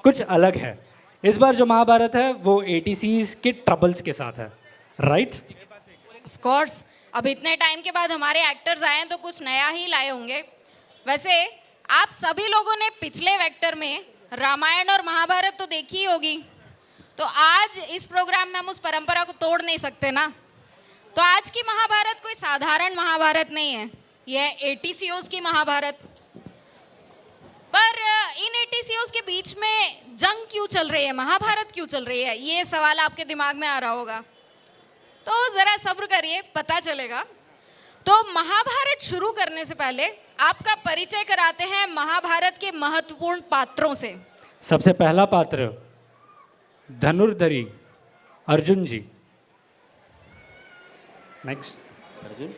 कुछ अलग है। इस बार जो महाभारत है वो एटीसीज के ट्रबल्स के साथ है, राइट? ऑफ कोर्स, अब इतने टाइम के बाद हमारे एक्टर्स आए हैं तो कुछ नया ही लाए होंगे। वैसे आप सभी लोगों ने पिछले वेक्टर में रामायण और महाभारत तो देखी ही होगी, तो आज इस प्रोग्राम में हम उस परंपरा को तोड़ नहीं सकते ना। तो आज की महाभारत कोई साधारण महाभारत नहीं है, यह है एटीसीओज की महाभारत। पर इन एटीसीओज के बीच में जंग क्यों चल रही है, महाभारत क्यों चल रही है, ये सवाल आपके दिमाग में आ रहा होगा। तो जरा सब्र करिए, पता चलेगा। तो महाभारत शुरू करने से पहले आपका परिचय कराते हैं महाभारत के महत्वपूर्ण पात्रों से। सबसे पहला पात्र धनुर्धरी अर्जुन जी। नेक्स्ट। अर्जुन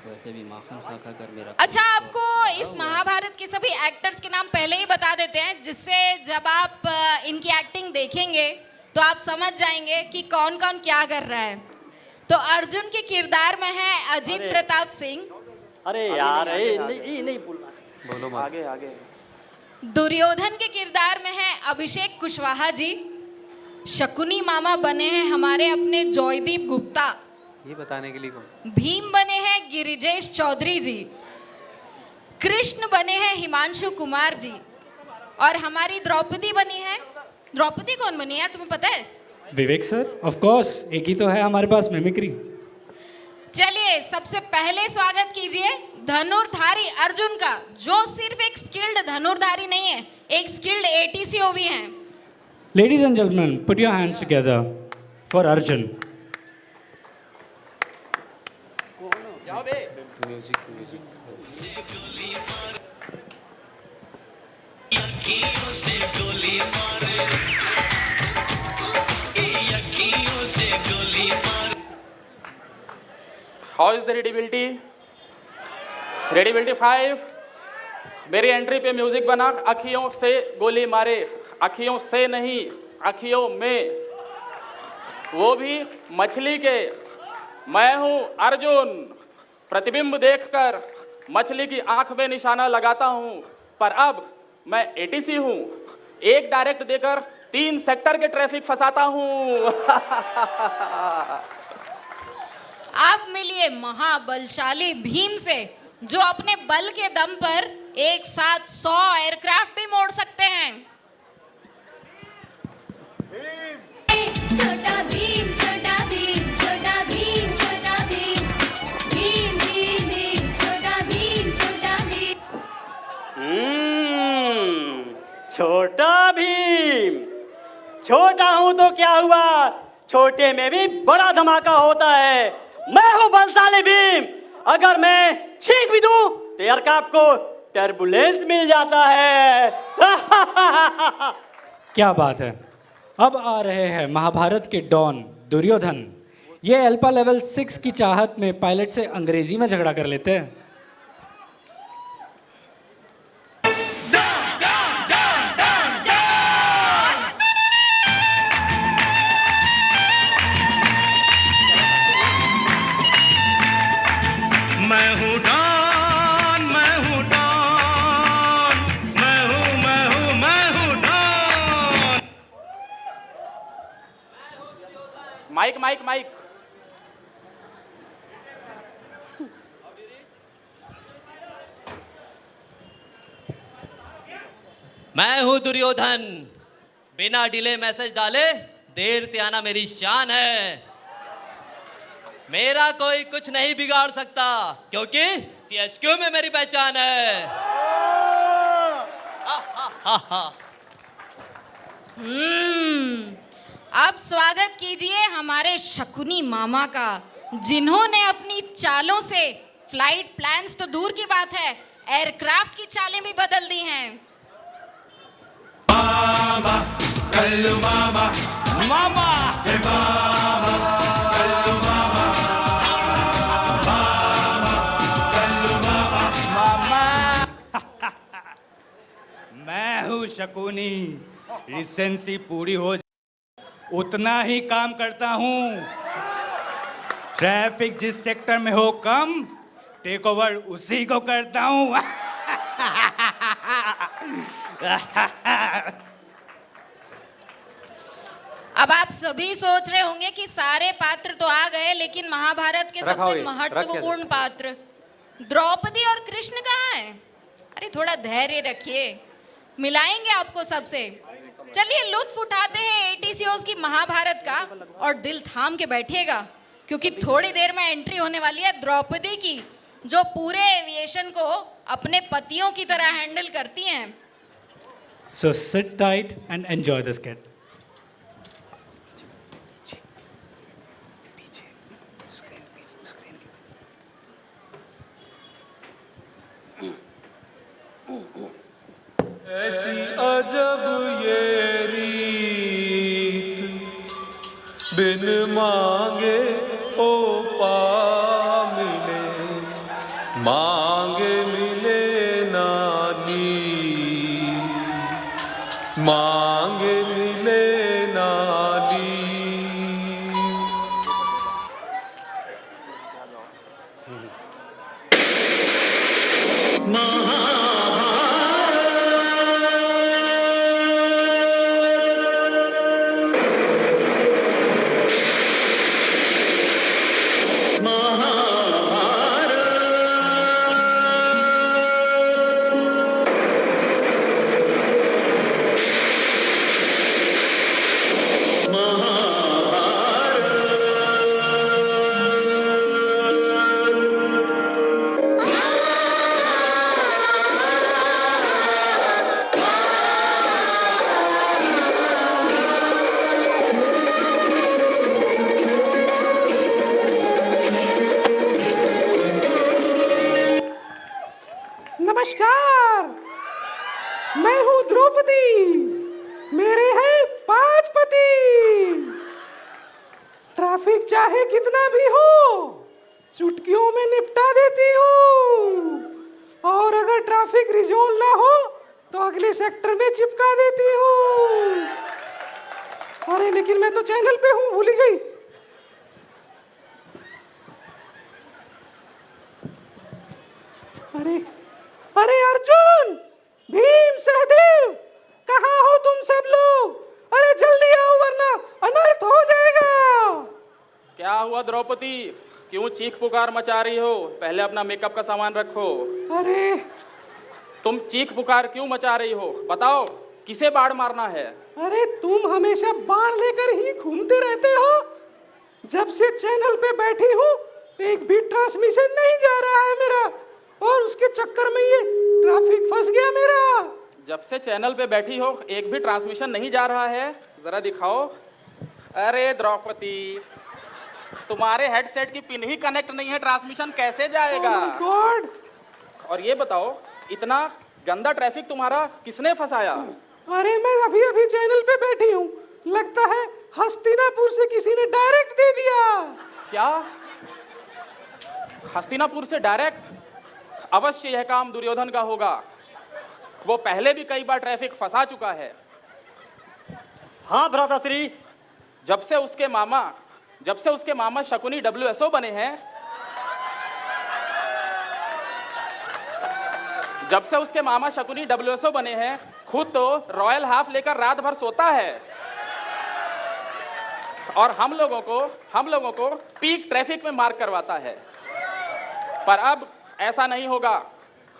वैसे भी माखन खा खा कर मेरा। अच्छा, आपको इस महाभारत के सभी एक्टर्स के नाम पहले ही बता देते हैं, जिससे जब आप इनकी एक्टिंग देखेंगे तो आप समझ जाएंगे कि कौन कौन क्या कर रहा है। तो अर्जुन के किरदार में है अजीत प्रताप सिंह। अरे यार नहीं बोलना, बोलो मत। आगे आगे। दुर्योधन के किरदार में है अभिषेक कुशवाहा जी। शकुनी मामा बने हैं हमारे अपने जॉयदीप गुप्ता। ये बताने के लिए कौन? भीम बने हैं गिरिजेश चौधरी जी। कृष्ण बने हैं हिमांशु कुमार जी। और हमारी द्रौपदी बनी है, द्रौपदी कौन बनी है यार, तुम्हें पता है? विवेक सर, ऑफ कोर्स, एक ही तो है हमारे पास मिमिक्री। चलिए सबसे पहले स्वागत कीजिए धनुर्धारी अर्जुन का, जो सिर्फ एक स्किल्ड धनुर्धारी नहीं है, एक स्किल्ड एटीसीओ भी हैं। Ladies and gentleman, put your hands together for Arjun. Music music. How is the readability? Readability 5। मेरी एंट्री पे म्यूजिक बना। अखियों से गोली मारे, अखियों से नहीं, अखियों में, वो भी मछली के। मैं हूं अर्जुन। प्रतिबिंब देखकर मछली की आंख में निशाना लगाता हूं, पर अब मैं एटीसी हूं। एक डायरेक्ट देकर 3 सेक्टर के ट्रैफिक फंसाता हूं। आप मिलिए महाबलशाली भीम से, जो अपने बल के दम पर एक साथ 100 एयरक्राफ्ट भी मोड़ सकते हैं। छोटा भीम, छोटा भीम, छोटा भीम, छोटा भीम, भीम भीम भीम, छोटा भीम, छोटा भीम। छोटा भीम। छोटा हूं तो क्या हुआ, छोटे में भी बड़ा धमाका होता है। मैं हूं बलशाली भीम। अगर मैं छींक भी दूं तो एयरक्राफ्ट को टर्बुलेंस मिल जाता है। क्या बात है। अब आ रहे हैं महाभारत के डॉन दुर्योधन। ये अल्फा लेवल 6 की चाहत में पायलट से अंग्रेजी में झगड़ा कर लेते हैं। Mike mike mike. मैं हूं दुर्योधन। बिना डिले मैसेज डाले देर से आना मेरी शान है। मेरा कोई कुछ नहीं बिगाड़ सकता, क्योंकि सीएचक्यू में मेरी पहचान है। अब स्वागत कीजिए हमारे शकुनी मामा का, जिन्होंने अपनी चालों से फ्लाइट प्लान्स तो दूर की बात है, एयरक्राफ्ट की चालें भी बदल दी हैं। मामा कल्लू मामा, मामा हे मामा कल्लू मामा, मामा कल्लू मामा, मामा। मैं हूँ शकुनी। रिसेंसी पूरी हो उतना ही काम करता हूँ। ट्रैफिक जिस सेक्टर में हो कम, टेक ओवर उसी को करता हूँ। अब आप सभी सोच रहे होंगे कि सारे पात्र तो आ गए, लेकिन महाभारत के रखा सबसे हुए, महत्वपूर्ण पात्र द्रौपदी और कृष्ण कहाँ हैं? अरे थोड़ा धैर्य रखिए, मिलाएंगे आपको सबसे। चलिए लुत्फ उठाते हैं एटीसीओस की महाभारत का, और दिल थाम के बैठिएगा क्योंकि थोड़ी देर में एंट्री होने वाली है द्रौपदी की, जो पूरे एविएशन को अपने पतियों की तरह हैंडल करती हैं। So sit tight and enjoy this kid. ऐसी अजब ये रीत बिन मांगे ओ पा मिले, मांगे मिले नानी, मांगे मिले नानी। नमस्कार, मैं हूँ द्रौपदी, मेरे हैं 5 पति। ट्रैफिक चाहे कितना भी हो, चुटकियों में निपटा देती हूँ, और अगर ट्रैफिक रिजोल्व ना हो तो अगले सेक्टर में चिपका देती हूँ। अरे लेकिन मैं तो चैनल पे हूँ, भूल गई। अरे अरे अर्जुन, भीम, सहदेव, कहाँ हो तुम सब लोग? अरे जल्दी आओ वरना अनर्थ हो जाएगा। क्या हुआ द्रौपदी, क्यों चीख पुकार मचा रही हो? पहले अपना मेकअप का सामान रखो। अरे तुम चीख पुकार क्यों मचा रही हो? बताओ, किसे बाढ़ मारना है? अरे तुम हमेशा बाण लेकर ही घूमते रहते हो। जब से चैनल पे बैठी हूँ एक भी ट्रांसमिशन नहीं जा रहा है मेरा, और उसके चक्कर में ये ट्रैफिक फंस गया मेरा। जब से चैनल पे बैठी हो एक भी ट्रांसमिशन नहीं जा रहा है? जरा दिखाओ। अरे द्रौपदी, तुम्हारे हेडसेट की पिन ही कनेक्ट नहीं है, ट्रांसमिशन कैसे जाएगा? Oh God! और ये बताओ, इतना गंदा ट्रैफिक तुम्हारा किसने फंसाया? अरे मैं अभी अभी चैनल पे बैठी हूँ, लगता है हस्तिनापुर से किसी ने डायरेक्ट दे दिया। क्या? हस्तिनापुर से डायरेक्ट? अवश्य यह काम दुर्योधन का होगा, वो पहले भी कई बार ट्रैफिक फंसा चुका है। हाँ भ्राताश्री, जब से उसके मामा शकुनी WSO बने हैं, खुद तो रॉयल हाफ लेकर रात भर सोता है, और हम लोगों को पीक ट्रैफिक में मार्क करवाता है। पर अब ऐसा नहीं होगा,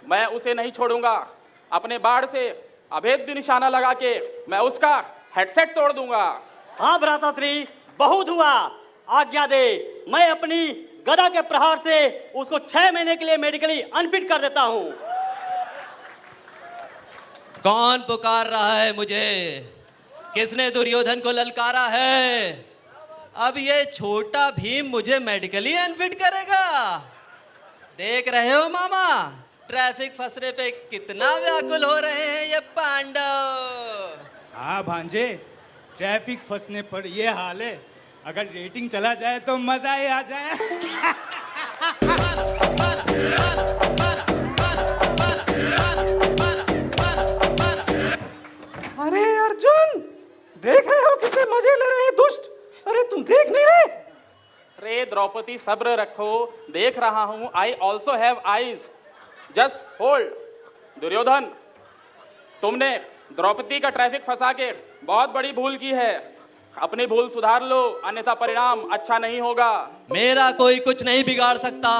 मैं उसे नहीं छोड़ूंगा। अपने बाढ़ से अभेद्य निशाना लगा के मैं उसका हेडसेट तोड़ दूंगा। हाँ भ्राताश्री, बहुत हुआ, आज्ञा दे। मैं अपनी गदा के प्रहार से उसको 6 महीने के लिए मेडिकली अनफिट कर देता हूँ। कौन पुकार रहा है मुझे? किसने दुर्योधन को ललकारा है? अब ये छोटा भीम मुझे मेडिकली अनफिट करेगा? देख रहे हो मामा, ट्रैफिक फंसने पे कितना व्याकुल हो रहे हैं ये पांडव। हाँ भांजे, ट्रैफिक फंसने पर ये हाल है, अगर रेटिंग चला जाए तो मजा ही आ जाए। अरे अर्जुन, देख रहे हो कितने मजे ले रहे हैं दुष्ट? अरे तुम देख नहीं रहे? रे द्रौपदी, सब्र रखो, देख रहा हूं। I also have eyes, just hold. Duryodhan, तुमने द्रौपदी का ट्रैफिक फंसा के बहुत बड़ी भूल की है। अपनी भूल सुधार लो, अन्यथा परिणाम अच्छा नहीं होगा। मेरा कोई कुछ नहीं बिगाड़ सकता।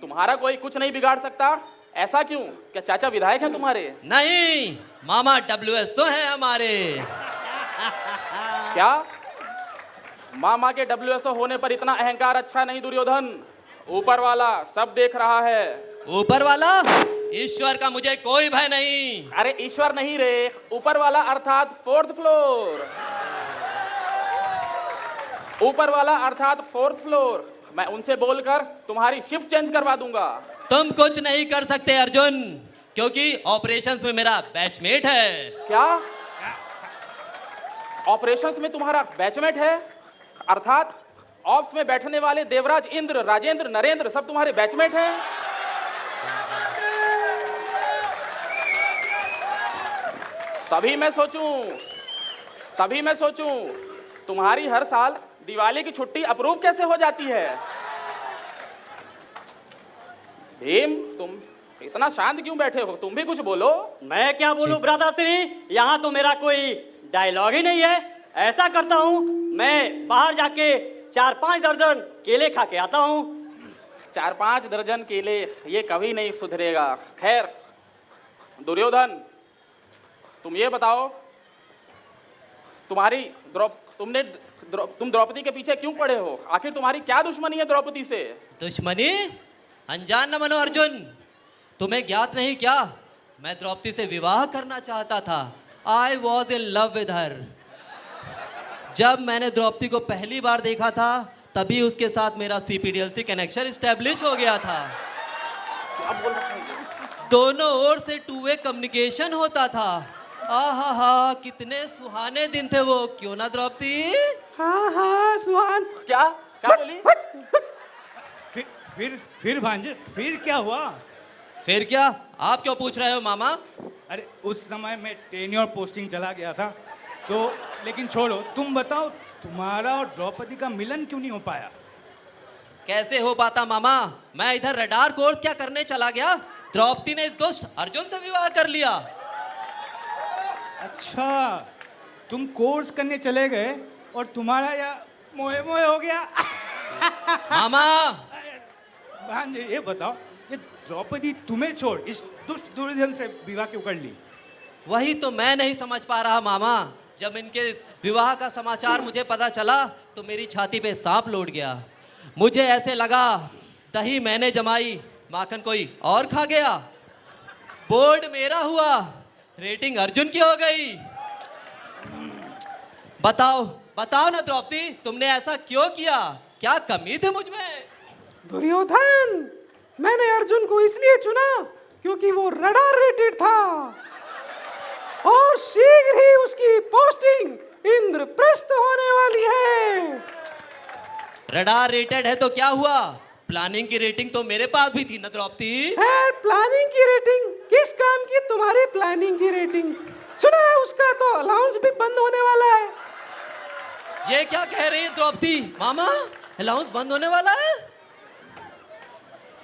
तुम्हारा कोई कुछ नहीं बिगाड़ सकता? ऐसा क्यों? क्या चाचा विधायक हैं तुम्हारे? नहीं, मामा WSO हैं हमारे। क्या मामा के WSO होने पर इतना अहंकार अच्छा नहीं दुर्योधन। ऊपर वाला सब देख रहा है। ऊपर वाला? ईश्वर का मुझे कोई भय नहीं। अरे ईश्वर नहीं रे, ऊपर वाला अर्थात 4th फ्लोर। ऊपर वाला अर्थात 4th फ्लोर। मैं उनसे बोलकर तुम्हारी शिफ्ट चेंज करवा दूंगा। तुम कुछ नहीं कर सकते अर्जुन, क्योंकि ऑपरेशंस में मेरा बैचमेट है। क्या ऑपरेशंस में तुम्हारा बैचमेट है? अर्थात ऑप्स में बैठने वाले देवराज, इंद्र, राजेंद्र, नरेंद्र सब तुम्हारे बैचमेट हैं? तभी मैं सोचूं तुम्हारी हर साल दिवाली की छुट्टी अप्रूव कैसे हो जाती है। भीम, तुम इतना शांत क्यों बैठे हो? तुम भी कुछ बोलो। मैं क्या बोलूं भ्राताश्री, यहाँ तो मेरा कोई डायलॉग ही नहीं है। ऐसा करता हूँ, मैं बाहर जाके 4-5 दर्जन केले खा के आता हूँ। 4-5 दर्जन केले, ये कभी नहीं सुधरेगा। खैर दुर्योधन, तुम ये बताओ, तुम द्रौपदी के पीछे क्यों पड़े हो? आखिर तुम्हारी क्या दुश्मनी है द्रौपदी से? दुश्मनी? अनजान न बनो अर्जुन, तुम्हें ज्ञात नहीं क्या, मैं द्रौपदी से विवाह करना चाहता था। I was in love with her। जब मैंने द्रौपदी को पहली बार देखा था, तभी उसके साथ मेरा CPDLC कनेक्शन स्टैब्लिश हो गया था। दोनों ओर से 2-way कम्युनिकेशन होता था। आहा, कितने सुहाने दिन थे वो, क्यों ना द्रौपदी? हाँ सुहान। क्या बोली? फिर भांजे, फिर क्या हुआ? फिर क्या? आप क्यों पूछ रहे हो मामा? अरे उस समय मैं टेन्योर पोस्टिंग चला गया था, तो लेकिन छोड़ो, तुम बताओ, तुम्हारा और द्रौपदी का मिलन क्यों नहीं हो पाया? कैसे हो पाता मामा? मैं इधर रडार कोर्स क्या करने चला गया, द्रौपदी ने इस दुष्ट अर्जुन से विवाह कर लिया। अच्छा, तुम कोर्स करने चले गए और तुम्हारा या मोए मोए हो गया। मामा भांजे, ये बताओ, ये द्रौपदी तुम्हें छोड़ इस दुष्ट दुर्योधन से विवाह क्यों कर ली? वही तो मैं नहीं समझ पा रहा मामा। जब इनके इस विवाह का समाचार मुझे पता चला, तो मेरी छाती पे सांप लौट गया। मुझे ऐसे लगा दही मैंने जमाई, माखन कोई और खा गया। बोर्ड मेरा हुआ, रेटिंग अर्जुन की हो गई। बताओ ना द्रौपदी, तुमने ऐसा क्यों किया? क्या कमी थी मुझ में? दुर्योधन, मैंने अर्जुन को इसलिए चुना क्योंकि वो रडार रेटेड था और शीघ्र ही उसकी पोस्टिंग इंद्रप्रस्थ होने वाली है। रडार रेटेड है तो क्या हुआ? प्लानिंग की रेटिंग तो मेरे पास भी थी ना द्रौपदी। है प्लानिंग की रेटिंग? किस काम की तुम्हारी प्लानिंग की रेटिंग? सुना है उसका तो अलाउंस भी बंद होने वाला है। ये क्या कह रही है द्रौपदी? मामा, अलाउंस बंद होने वाला है?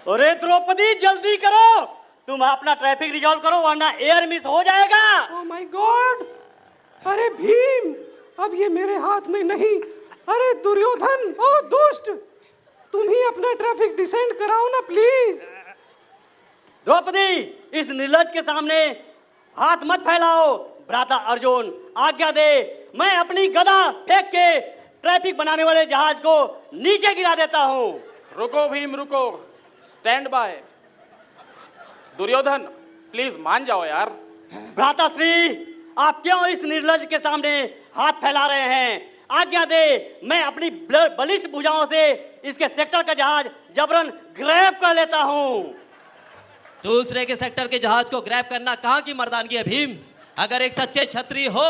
अरे द्रौपदी, जल्दी करो, तुम अपना ट्रैफिक रिजॉल्व करो, वरना एयर मिस हो जाएगा। Oh my God! अरे भीम, अब ये मेरे हाथ में नहीं। अरे दुर्योधन, ओ दुष्ट, तुम ही अपना ट्रैफिक डिसेंड कराओ ना प्लीज। द्रौपदी, इस निर्लज के सामने हाथ मत फैलाओ। भ्राता अर्जुन, आज्ञा दे, मैं अपनी गदा फेंक के ट्रैफिक बनाने वाले जहाज को नीचे गिरा देता हूँ। रुको भीम, रुको, स्टैंड बाय। दुर्योधन, प्लीज मान जाओ यार। भ्राता श्री, आप क्यों इस निर्लज के सामने हाथ फैला रहे हैं? आज्ञा दे, मैं अपनी बलिष्ठ भुजाओं से इसके सेक्टर का जहाज जबरन ग्रैब कर लेता हूँ। दूसरे के सेक्टर के जहाज को ग्रैब करना कहाँ की मर्दानगी है भीम? अगर एक सच्चे क्षत्रिय हो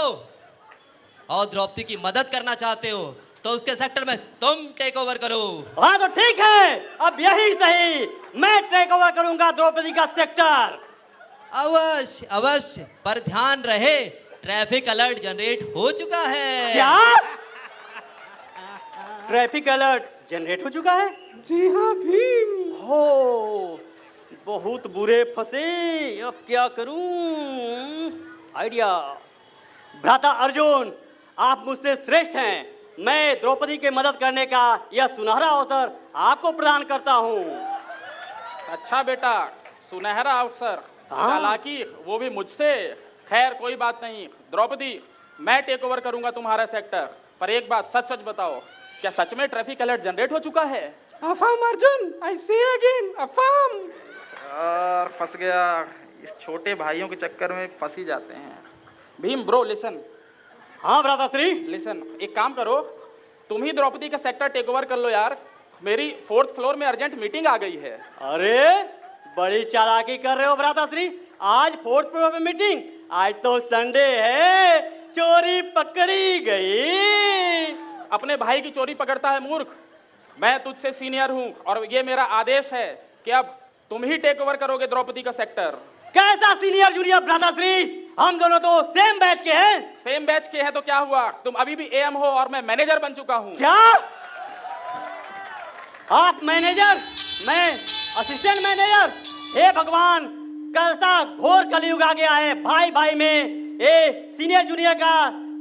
और द्रौपदी की मदद करना चाहते हो, तो उसके सेक्टर में तुम टेक ओवर करो। हाँ तो ठीक है, अब यही सही, मैं टेक ओवर करूंगा द्रौपदी का सेक्टर। अवश्य अवश्य, पर ध्यान रहे, ट्रैफिक अलर्ट जनरेट हो चुका है। क्या? ट्रैफिक अलर्ट जनरेट हो चुका है? जी हाँ भीम। हो, बहुत बुरे फंसे, अब क्या करूं? आइडिया। भ्राता अर्जुन, आप मुझसे श्रेष्ठ हैं, मैं द्रौपदी की मदद करने का यह सुनहरा अवसर आपको प्रदान करता हूँ। अच्छा बेटा, सुनहरा अवसर, हाँ। चालाकी, वो भी मुझसे। खैर कोई बात नहीं द्रौपदी, मैं टेक ओवर करूंगा तुम्हारा सेक्टर। पर एक बात सच सच बताओ, क्या सच में ट्रैफिक अलर्ट जनरेट हो चुका है? अफाम अर्जुन, आई से अगेन अफाम। यार फंस गया, इस छोटे भाइयों के चक्कर में फंस ही जाते हैं। भीम ब्रो लिसन, हाँ भ्राताश्री। लिसन, एक काम करो, तुम ही द्रौपदी का सेक्टर टेक ओवर कर लो यार। मेरी 4th फ्लोर में अर्जेंट मीटिंग आ गई है। अरे बड़ी चालाकी कर रहे हो भ्राताश्री, आज 4th फ्लोर पे मीटिंग? आज तो संडे है, चोरी पकड़ी गई। अपने भाई की चोरी पकड़ता है मूर्ख। मैं तुझसे सीनियर हूं और ये मेरा आदेश है कि अब तुम ही टेक ओवर करोगे द्रौपदी का सेक्टर। कैसा सीनियर जूनियर भ्राताश्री, हम दोनों तो सेम बैच के हैं। सेम बैच के हैं तो क्या हुआ, तुम अभी भी एएम हो और मैं मैनेजर बन चुका हूं। क्या आप मैनेजर, मैं असिस्टेंट मैनेजर? हे भगवान, कैसा घोर कलयुग आ गया है भाई भाई में। ए सीनियर जूनियर का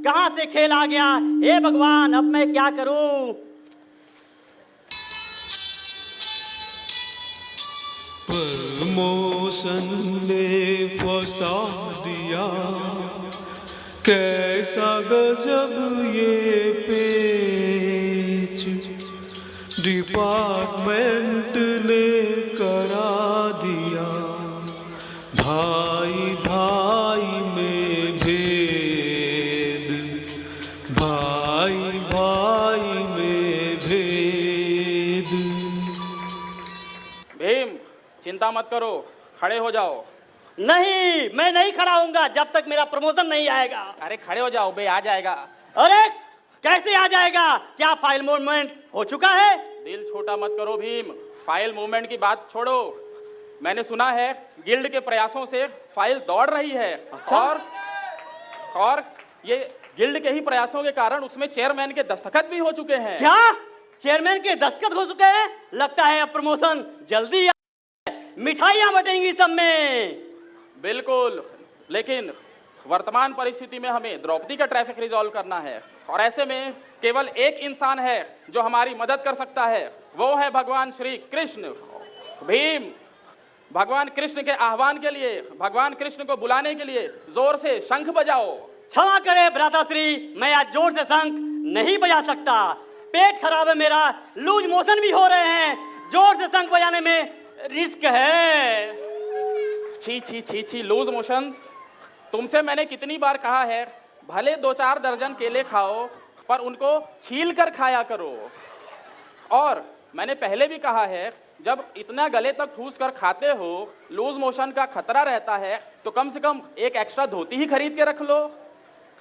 कहां से खेल आ गया? हे भगवान, अब मैं क्या करूं? प्रमोशन ने फंसा दिया, कैसा गजब ये पेच डिपार्टमेंट ने करा दिया। भाई भाई में भेद, भाई भाई में भेद। भीम चिंता मत करो, खड़े हो जाओ। नहीं, मैं नहीं खड़ा होऊंगा जब तक मेरा प्रमोशन नहीं आएगा। अरे खड़े हो जाओ बे, आ जाएगा। अरे कैसे आ जाएगा? क्या फाइल मूवमेंट हो चुका है? दिल छोटा मत करो भीम, फाइल मूवमेंट की बात छोड़ो। मैंने सुना है गिल्ड के प्रयासों से फाइल दौड़ रही है। अच्छा? और ये गिल्ड के ही प्रयासों के कारण उसमें चेयरमैन के दस्तखत भी हो चुके हैं। क्या चेयरमैन के दस्तखत हो चुके हैं? लगता है अब प्रमोशन जल्दी मिठाइयां बटेंगी सब में। बिल्कुल, लेकिन वर्तमान परिस्थिति में हमें द्रौपदी का ट्रैफिक रिजॉल्व करना है और ऐसे में केवल एक इंसान है जो हमारी मदद कर सकता है, वो है भगवान श्री कृष्ण। भीम, भगवान कृष्ण के आह्वान के लिए, भगवान कृष्ण को बुलाने के लिए जोर से शंख बजाओ। क्षमा करे भ्राताश्री, मैं आज जोर से शंख नहीं बजा सकता। पेट खराब है मेरा, लूज मोशन भी हो रहे हैं। जोर से शंख बजाने में रिस्क है। छी छी छी छी, लूज मोशन। तुमसे मैंने कितनी बार कहा है, भले 2-4 दर्जन केले खाओ पर उनको छील कर खाया करो। और मैंने पहले भी कहा है, जब इतना गले तक ठूस कर खाते हो, लूज मोशन का खतरा रहता है, तो कम से कम एक एक्स्ट्रा धोती ही खरीद के रख लो।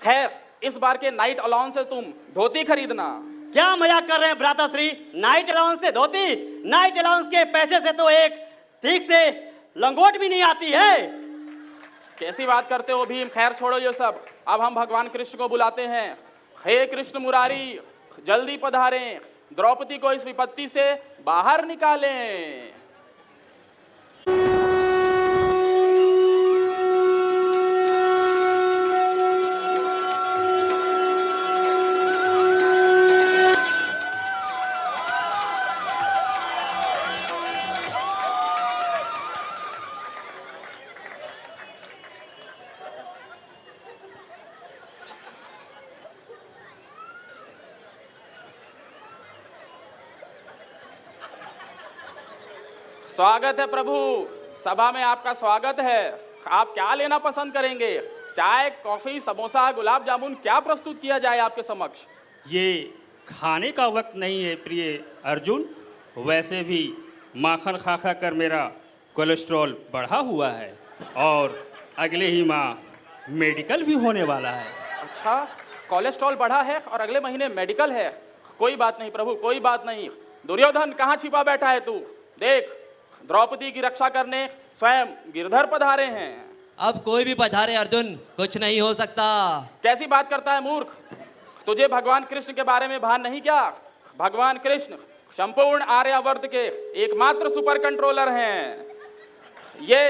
खैर, इस बार के नाइट अलाउंस से तुम धोती खरीदना। क्या मजाक कर रहे हैं भ्राताश्री? नाइट अलाउंस से धोती? नाइट अलाउंस के पैसे से तो एक ठीक से लंगोट भी नहीं आती है। कैसी बात करते हो भीम? खैर छोड़ो ये सब, अब हम भगवान कृष्ण को बुलाते हैं। हे कृष्ण मुरारी, जल्दी पधारें, द्रौपदी को इस विपत्ति से बाहर निकालें। स्वागत है प्रभु, सभा में आपका स्वागत है। आप क्या लेना पसंद करेंगे? चाय, कॉफी, समोसा, गुलाब जामुन, क्या प्रस्तुत किया जाए आपके समक्ष? ये खाने का वक्त नहीं है प्रिय अर्जुन, वैसे भी माखन खा खा कर मेरा कोलेस्ट्रॉल बढ़ा हुआ है और अगले ही माह मेडिकल भी होने वाला है। अच्छा, कोलेस्ट्रॉल बढ़ा है और अगले महीने मेडिकल है? कोई बात नहीं प्रभु, कोई बात नहीं। दुर्योधन, कहाँ छिपा बैठा है तू? देख, द्रौपदी की रक्षा करने स्वयं गिरधर पधारे हैं। अब कोई भी पधारे अर्जुन, कुछ नहीं हो सकता। कैसी बात करता है मूर्ख? तुझे भगवान कृष्ण के बारे में भान नहीं क्या? भगवान कृष्ण संपूर्ण आर्यावर्त के एकमात्र सुपर कंट्रोलर हैं। ये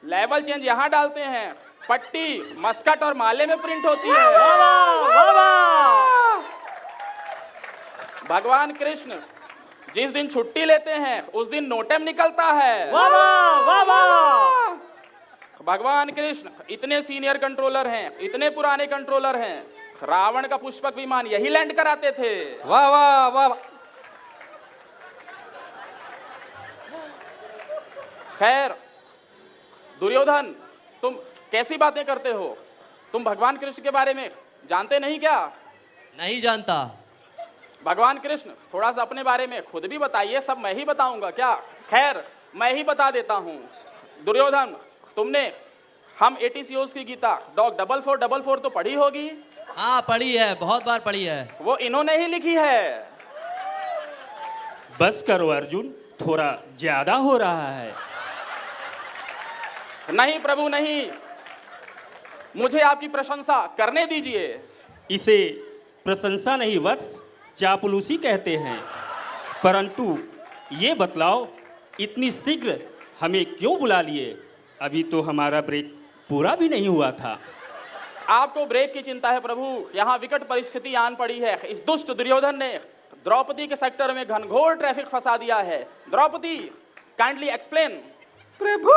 लेवल चेंज यहाँ डालते हैं, पट्टी, मस्कट और माले में प्रिंट होती है। भगवान कृष्ण जिस दिन छुट्टी लेते हैं उस दिन नोटम निकलता है। वाह वाह वाह वाह। भगवान कृष्ण इतने सीनियर कंट्रोलर हैं, इतने पुराने कंट्रोलर हैं, रावण का पुष्पक विमान यही लैंड कराते थे। वाह वाह वाह। खैर दुर्योधन, तुम कैसी बातें करते हो? तुम भगवान कृष्ण के बारे में जानते नहीं क्या? नहीं जानता। भगवान कृष्ण थोड़ा सा अपने बारे में खुद भी बताइए, सब मैं ही बताऊंगा क्या? खैर मैं ही बता देता हूं। दुर्योधन, तुमने हम 80 COs की गीता डॉग 4444 तो पढ़ी होगी? हाँ पढ़ी है, बहुत बार पढ़ी है। वो इन्होंने ही लिखी है। बस करो अर्जुन, थोड़ा ज्यादा हो रहा है। नहीं प्रभु नहीं, मुझे आपकी प्रशंसा करने दीजिए। इसे प्रशंसा नहीं वत्स, चापलूसी कहते हैं। परंतु ये बतलाओ, इतनी शीघ्र हमें क्यों बुला लिए? अभी तो हमारा ब्रेक पूरा भी नहीं हुआ था। आपको ब्रेक की चिंता है प्रभु, यहाँ विकट परिस्थिति आन पड़ी है। इस दुष्ट दुर्योधन ने द्रौपदी के सेक्टर में घनघोर ट्रैफिक फंसा दिया है। Draupadi, kindly explain. प्रभु,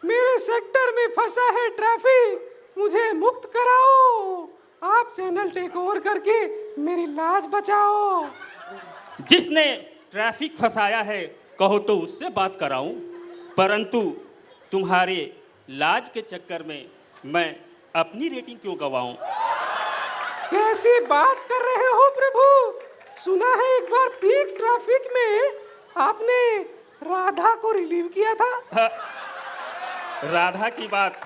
मेरे सेक्टर में फंसा है ट्रैफिक, मुझे मुक्त कराओ। आप चैनल टेक ओवर करके मेरी लाज बचाओ। जिसने ट्रैफिक फंसाया है कहो तो उससे बात कराऊं, परंतु तुम्हारे लाज के चक्कर में मैं अपनी रेटिंग क्यों गवाऊं? कैसी बात कर रहे हो प्रभु? सुना है एक बार पीक ट्रैफिक में आपने राधा को रिलीव किया था। राधा की बात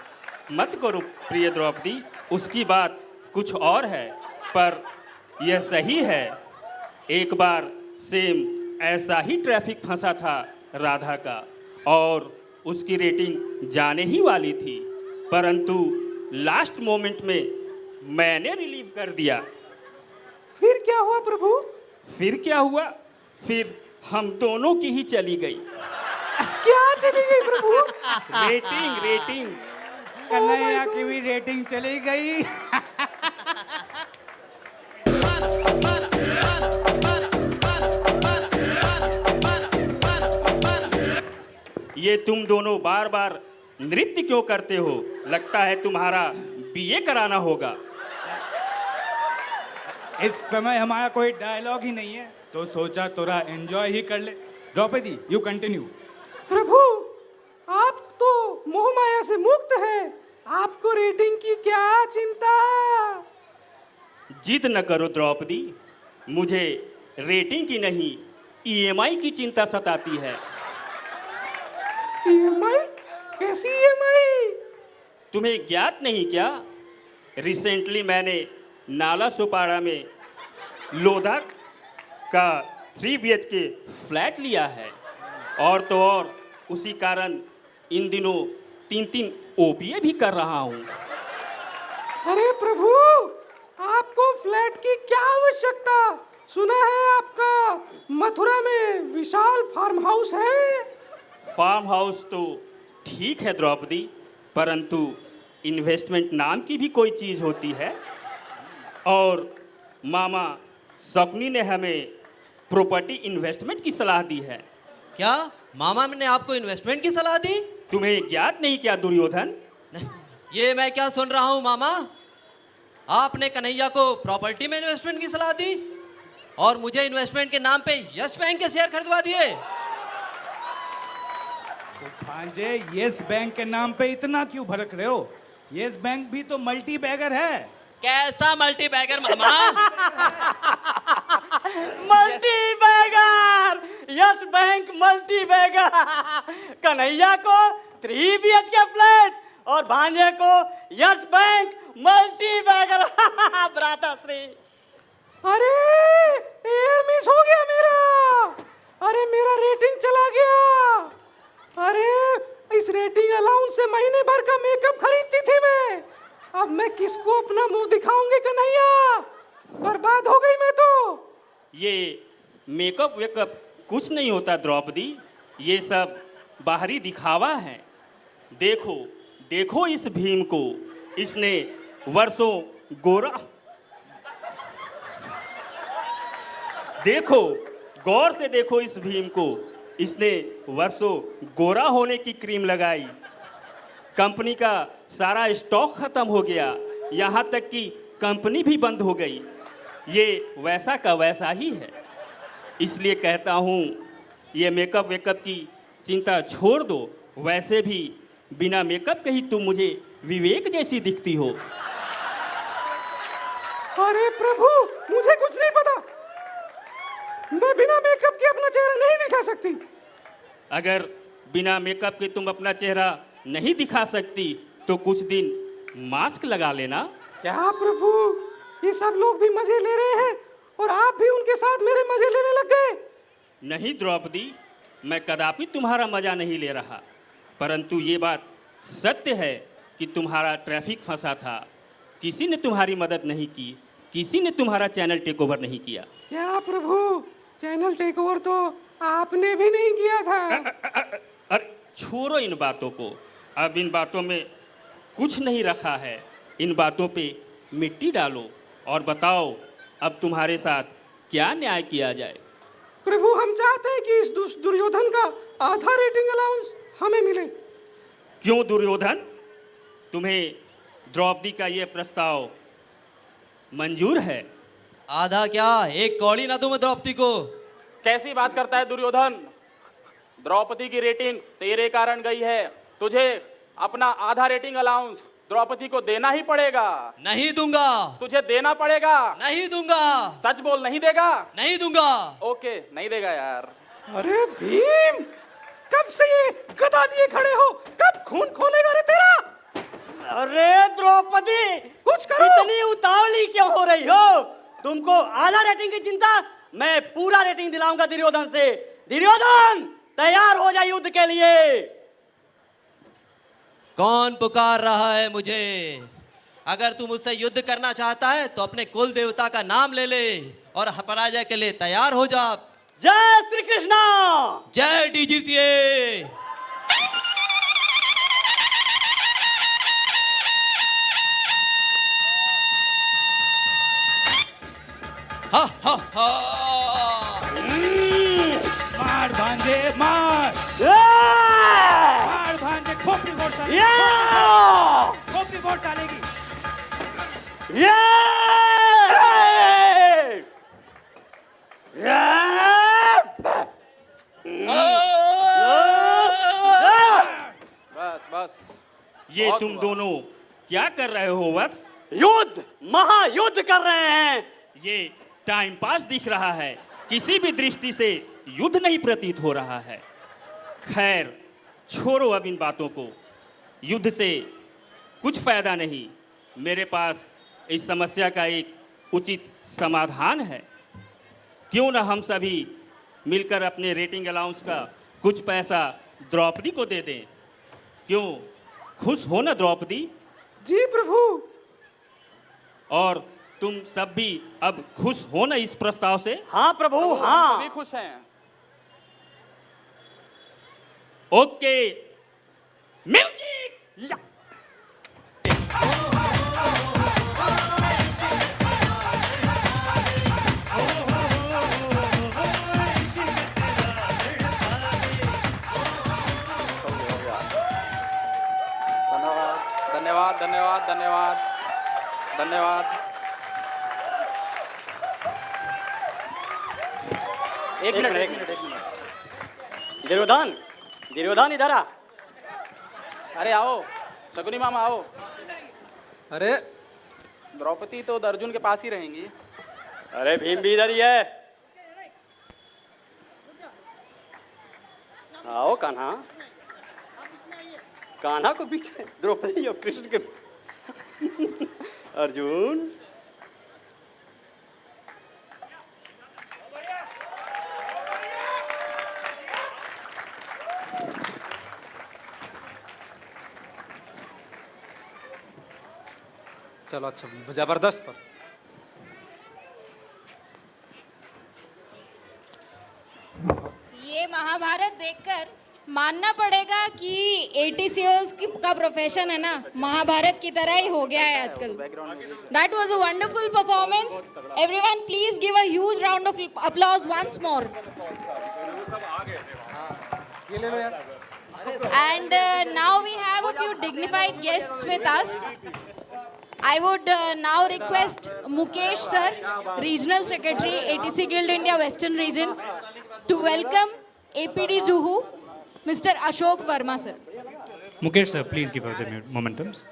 मत करो प्रिय द्रौपदी, उसकी बात कुछ और है, पर यह सही है। एक बार सेम ऐसा ही ट्रैफिक फंसा था राधा का, और उसकी रेटिंग जाने ही वाली थी, परंतु लास्ट मोमेंट में मैंने रिलीव कर दिया। फिर क्या हुआ प्रभु? फिर क्या हुआ? फिर हम दोनों की ही चली गई। क्या चली गई प्रभु? रेटिंग। कन्हैया की भी रेटिंग चली गई। ये तुम दोनों बार बार नृत्य क्यों करते हो? लगता है तुम्हारा BA कराना होगा। इस समय हमारा कोई डायलॉग ही नहीं है, तो सोचा थोड़ा एंजॉय ही कर ले। Draupadi, you continue. प्रभु, आप तो मोह माया से मुक्त हैं, आपको रेटिंग की क्या चिंता? जिद न करो द्रौपदी, मुझे रेटिंग की नहीं EMI की चिंता सताती है। EMI? कैसी EMI? तुम्हें ज्ञात नहीं क्या? रिसेंटली मैंने नाला सोपाड़ा में लोधा का 3 BHK फ्लैट लिया है, और तो और उसी कारण इन दिनों 3 OPA भी कर रहा हूँ। अरे प्रभु, आपको फ्लैट की क्या आवश्यकता? सुना है आपका मथुरा में विशाल फार्म हाउस है। फार्म हाउस तो ठीक है द्रौपदी, परंतु इन्वेस्टमेंट नाम की भी कोई चीज़ होती है, और मामा शकुनी ने हमें प्रॉपर्टी इन्वेस्टमेंट की सलाह दी है। क्या मामा ने आपको इन्वेस्टमेंट की सलाह दी? तुम्हें ज्ञात नहीं क्या दुर्योधन? नहीं, ये मैं क्या सुन रहा हूँ मामा? आपने कन्हैया को प्रॉपर्टी में इन्वेस्टमेंट की सलाह दी और मुझे इन्वेस्टमेंट के नाम पे यस बैंक के शेयर खरीदवा दिए। तो भांजे, यस बैंक के नाम पे इतना क्यों भड़क रहे हो? यस बैंक भी तो मल्टी बैगर है। कैसा मल्टी बैगर मामा? Multibagger, Yes Bank multibagger. Kanhaiya को 3 BHK फ्लैट और भांजे को यस बैंक मल्टी बैगर। भ्राताश्री, अरे एयर मिस हो गया मेरा। अरे मेरा रेटिंग चला गया। अरे इस रेटिंग अलाउंस से महीने भर का मेकअप खरीदती थी मैं। अब मैं किसको अपना मुंह दिखाऊंगी कन्हैया? बर्बाद हो गई मैं तो। ये मेकअप वेकअप कुछ नहीं होता द्रौपदी, ये सब बाहरी दिखावा है। देखो देखो इस भीम को, इसने वर्षों देखो, गौर से देखो इस भीम को। इसने वर्षों गोरा होने की क्रीम लगाई। कंपनी का सारा स्टॉक खत्म हो गया, यहाँ तक कि कंपनी भी बंद हो गई। ये वैसा का वैसा ही है। इसलिए कहता हूँ, ये मेकअप वेकअप की चिंता छोड़ दो। वैसे भी बिना मेकअप के ही तुम मुझे विवेक जैसी दिखती हो। अरे प्रभु, मुझे कुछ नहीं पता। मैं बिना मेकअप के अपना चेहरा नहीं दिखा सकती। अगर बिना मेकअप के तुम अपना चेहरा नहीं दिखा सकती तो कुछ दिन मास्क लगा लेना। क्या प्रभु, ये सब लोग भी मजे ले रहे हैं और आप भी उनके साथ मेरे मजे लेने लग गए? नहीं द्रौपदी, मैं कदापि तुम्हारा मजा नहीं ले रहा, परंतु ये बात सत्य है कि तुम्हारा ट्रैफिक फंसा था। किसी ने तुम्हारी मदद नहीं की, किसी ने तुम्हारा चैनल टेक ओवर नहीं किया। क्या प्रभु, चैनल टेक ओवर तो आपने भी नहीं किया था। अरे छोड़ो इन बातों को, अब इन बातों में कुछ नहीं रखा है। इन बातों पे मिट्टी डालो और बताओ अब तुम्हारे साथ क्या न्याय किया जाए। प्रभु, हम चाहते हैं कि इस दुर्योधन का आधा रेटिंग अलाउंस हमें मिले। क्यों दुर्योधन, तुम्हें द्रौपदी का ये प्रस्ताव मंजूर है? आधा क्या, एक कौड़ी ना दूं मैं द्रौपदी को। कैसी बात करता है दुर्योधन? द्रौपदी की रेटिंग तेरे कारण गई है। तुझे अपना आधा रेटिंग अलाउंस द्रौपदी को देना ही पड़ेगा। नहीं दूंगा। तुझे देना पड़ेगा। नहीं दूंगा। सच बोल, नहीं देगा? नहीं दूंगा। ओके, नहीं देगा यार। अरे भीम, कब से ये गदा लिए खड़े हो? कब खून खोलेगा रे तेरा? अरे द्रौपदी, कुछ करो। इतनी उतावली क्यों हो रही हो? तुमको आधा रेटिंग की चिंता, मैं पूरा रेटिंग दिलाऊंगा दुर्योधन से। दुर्योधन, तैयार हो जा युद्ध के लिए। कौन पुकार रहा है मुझे? अगर तू मुझसे युद्ध करना चाहता है तो अपने कुल देवता का नाम ले ले और पराजय के लिए तैयार हो जा। जय श्री कृष्णा। जय डीजीसीए। हा हा हा। मार भांजे मार, मार भांजे, खोपड़ी फोड़ साले, खोपड़ी फोड़ साले की। बस बस। ये बहुत तुम हुआ। दोनों क्या कर रहे हो वत्स? युद्ध, महायुद्ध कर रहे हैं। ये टाइम पास दिख रहा है, किसी भी दृष्टि से युद्ध नहीं प्रतीत हो रहा है। खैर छोड़ो अब इन बातों को। युद्ध से कुछ फायदा नहीं। मेरे पास इस समस्या का एक उचित समाधान है। क्यों ना हम सभी मिलकर अपने रेटिंग अलाउंस का कुछ पैसा द्रौपदी को दे दें। क्यों, खुश हो ना द्रौपदी? जी प्रभु। और तुम सब भी अब खुश हो ना इस प्रस्ताव से? हाँ प्रभु, हम हाँ। सभी खुश हैं। Okay, music. धन्यवाद धन्यवाद धन्यवाद धन्यवाद। एक मिनट। दुर्योधन, दुर्योधन इधर आ। अरे आओ शकुनी मामा, आओ। अरे द्रौपदी तो अर्जुन के पास ही रहेंगी। अरे भीम भी इधर ही है। आओ कान्हा। कान्हा को बीच में, द्रौपदी और कृष्ण के। अर्जुन, चलो, अच्छा जबरदस्त। पर ये महाभारत देखकर मानना पड़ेगा कि ATCOs का प्रोफेशन है ना महाभारत की तरह ही हो गया है आजकल. That was a wonderful performance. Everyone, please give a huge round of applause once more. And now we have a few dignified guests with us. I would now request Mukesh sir, Regional Secretary, ATC Guild India Western Region, to welcome APD Juhu, Mr. Ashok Verma sir. Mukesh sir, please give us the momentums.